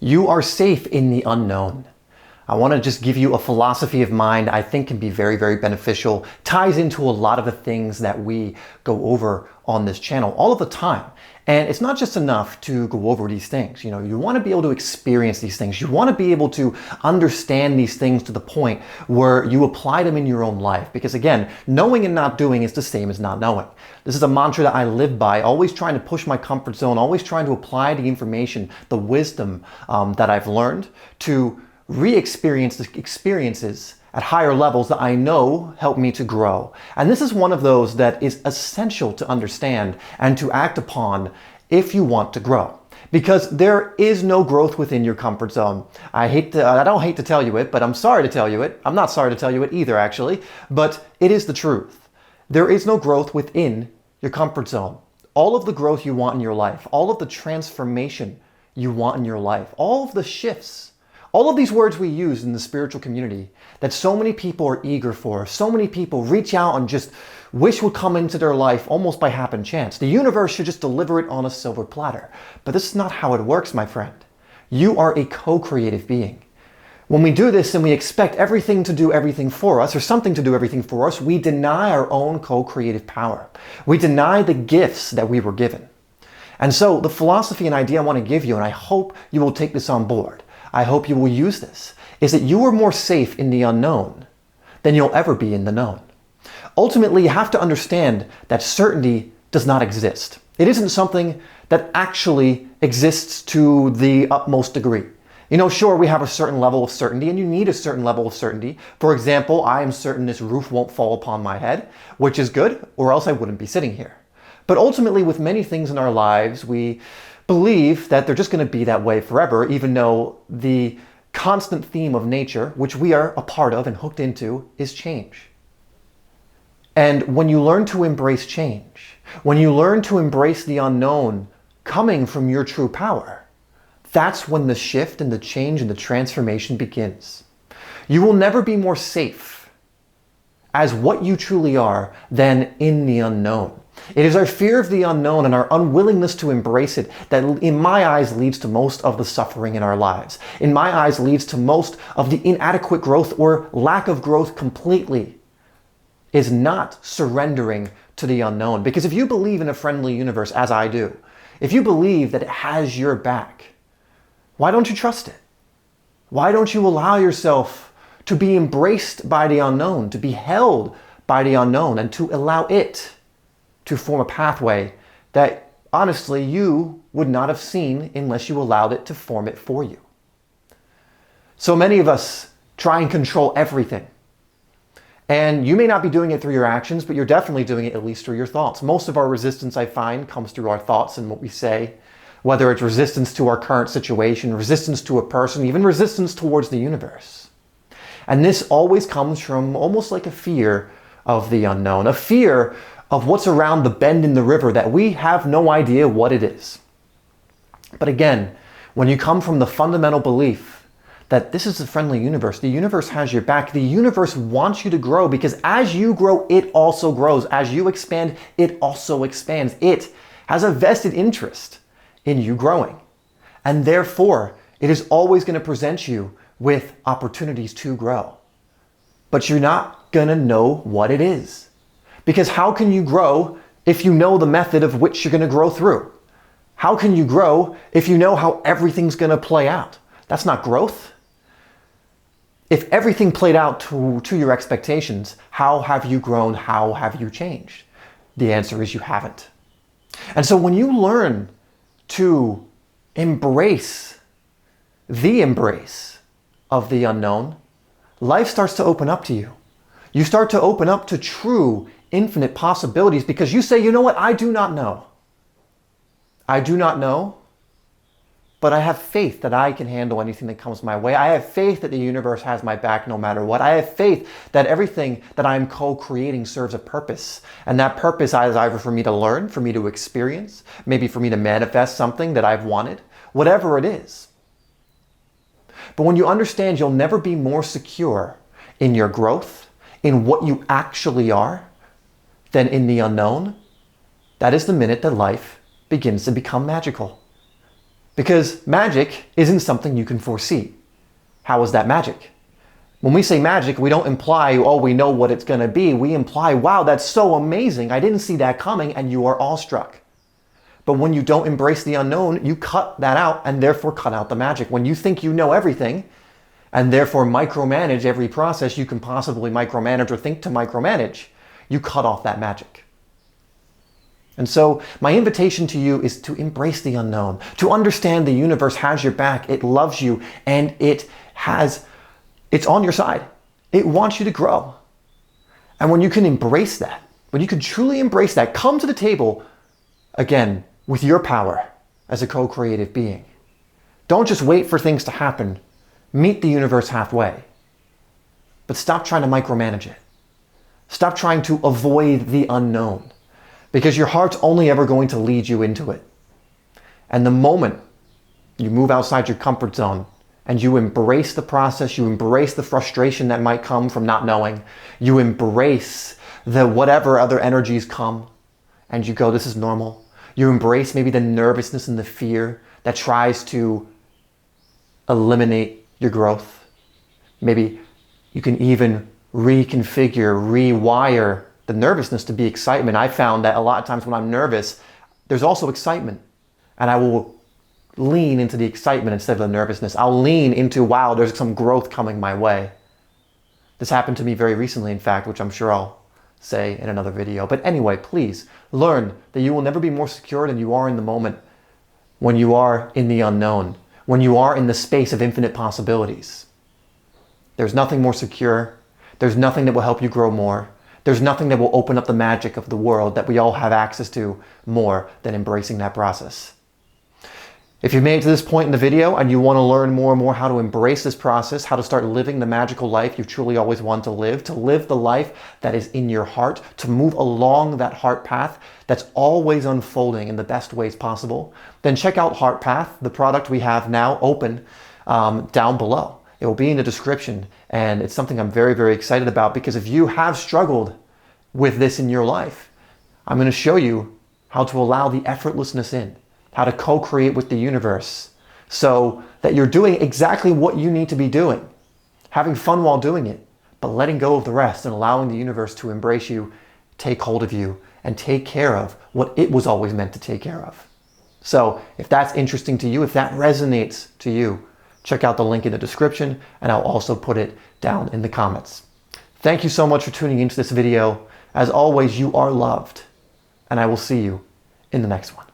You are safe in the unknown. I want to just give you a philosophy of mind I think can be very, very beneficial, ties into a lot of the things that we go over on this channel all of the time. And it's not just enough to go over these things. You want to be able to experience these things. You want to be able to understand these things to the point where you apply them in your own life. Because again, knowing and not doing is the same as not knowing. This is a mantra that I live by, always trying to push my comfort zone, always trying to apply the information, the wisdom that I've learned to re-experience the experiences at higher levels that I know help me to grow. And this is one of those that is essential to understand and to act upon if you want to grow. Because there is no growth within your comfort zone. I don't hate to tell you it, but I'm sorry to tell you it. I'm not sorry to tell you it either, actually, but it is the truth. There is no growth within your comfort zone. All of the growth you want in your life, all of the transformation you want in your life, all of the shifts, all of these words we use in the spiritual community that so many people are eager for, so many people reach out and just wish would come into their life almost by happen chance. The universe should just deliver it on a silver platter. But this is not how it works, my friend. You are a co-creative being. When we do this and we expect everything to do everything for us or something to do everything for us, we deny our own co-creative power. We deny the gifts that we were given. And so the philosophy and idea I want to give you, and I hope you will take this on board, I hope you will use this, is that you are more safe in the unknown than you'll ever be in the known. Ultimately, you have to understand that certainty does not exist. It isn't something that actually exists to the utmost degree. Sure, we have a certain level of certainty, and you need a certain level of certainty. For example, I am certain this roof won't fall upon my head, which is good, or else I wouldn't be sitting here. But ultimately, with many things in our lives, we believe that they're just going to be that way forever, even though the constant theme of nature, which we are a part of and hooked into, is change. And when you learn to embrace change, when you learn to embrace the unknown coming from your true power, that's when the shift and the change and the transformation begins. You will never be more safe as what you truly are than in the unknown. It is our fear of the unknown and our unwillingness to embrace it that, in my eyes, leads to most of the suffering in our lives. In my eyes, leads to most of the inadequate growth or lack of growth completely, is not surrendering to the unknown. Because if you believe in a friendly universe, as I do, if you believe that it has your back, why don't you trust it? Why don't you allow yourself to be embraced by the unknown, to be held by the unknown, and to allow it to form a pathway that honestly you would not have seen unless you allowed it to form it for you. So many of us try and control everything. And you may not be doing it through your actions, but you're definitely doing it at least through your thoughts. Most of our resistance, I find, comes through our thoughts and what we say, whether it's resistance to our current situation, resistance to a person, even resistance towards the universe. And this always comes from almost like a fear of the unknown, a fear of what's around the bend in the river that we have no idea what it is. But again, when you come from the fundamental belief that this is a friendly universe, the universe has your back, the universe wants you to grow, because as you grow, it also grows. As you expand, it also expands. It has a vested interest in you growing. And therefore, it is always going to present you with opportunities to grow. But you're not going to know what it is. Because how can you grow if you know the method of which you're going to grow through? How can you grow if you know how everything's going to play out? That's not growth. If everything played out to your expectations, how have you grown? How have you changed? The answer is you haven't. And so when you learn to embrace the embrace of the unknown, life starts to open up to you. You start to open up to true infinite possibilities because you say, you know what, I do not know. I do not know, but I have faith that I can handle anything that comes my way. I have faith that the universe has my back no matter what. I have faith that everything that I'm co-creating serves a purpose. And that purpose is either for me to learn, for me to experience, maybe for me to manifest something that I've wanted, whatever it is. But when you understand you'll never be more secure in your growth, in what you actually are, than in the unknown, that is the minute that life begins to become magical. Because magic isn't something you can foresee. How is that magic? When we say magic, we don't imply, oh, we know what it's going to be. We imply, wow, that's so amazing. I didn't see that coming, and you are awestruck. But when you don't embrace the unknown, you cut that out and therefore cut out the magic. When you think you know everything and therefore micromanage every process you can possibly micromanage or think to micromanage, you cut off that magic. And so my invitation to you is to embrace the unknown, to understand the universe has your back, it loves you, and it's on your side. It wants you to grow. And when you can embrace that, when you can truly embrace that, come to the table, again, with your power as a co-creative being. Don't just wait for things to happen. Meet the universe halfway. But stop trying to micromanage it. Stop trying to avoid the unknown, because your heart's only ever going to lead you into it. And the moment you move outside your comfort zone and you embrace the process, you embrace the frustration that might come from not knowing, you embrace the whatever other energies come, and you go, this is normal. You embrace maybe the nervousness and the fear that tries to eliminate your growth. Maybe you can even reconfigure, rewire the nervousness to be excitement. I found that a lot of times when I'm nervous, there's also excitement. And I will lean into the excitement instead of the nervousness. I'll lean into, wow, there's some growth coming my way. This happened to me very recently, in fact, which I'm sure I'll say in another video. But anyway, please learn that you will never be more secure than you are in the moment, when you are in the unknown, when you are in the space of infinite possibilities. There's nothing more secure. There's nothing that will help you grow more. There's nothing that will open up the magic of the world that we all have access to more than embracing that process. If you've made it to this point in the video and you want to learn more and more how to embrace this process, how to start living the magical life you've truly always wanted to live the life that is in your heart, to move along that heart path that's always unfolding in the best ways possible, then check out Heart Path, the product we have now open down below. It will be in the description, and it's something I'm very, very excited about, because if you have struggled with this in your life, I'm going to show you how to allow the effortlessness in, how to co-create with the universe so that you're doing exactly what you need to be doing, having fun while doing it, but letting go of the rest and allowing the universe to embrace you, take hold of you, and take care of what it was always meant to take care of. So if that's interesting to you, if that resonates to you, check out the link in the description, and I'll also put it down in the comments. Thank you so much for tuning into this video. As always, you are loved, and I will see you in the next one.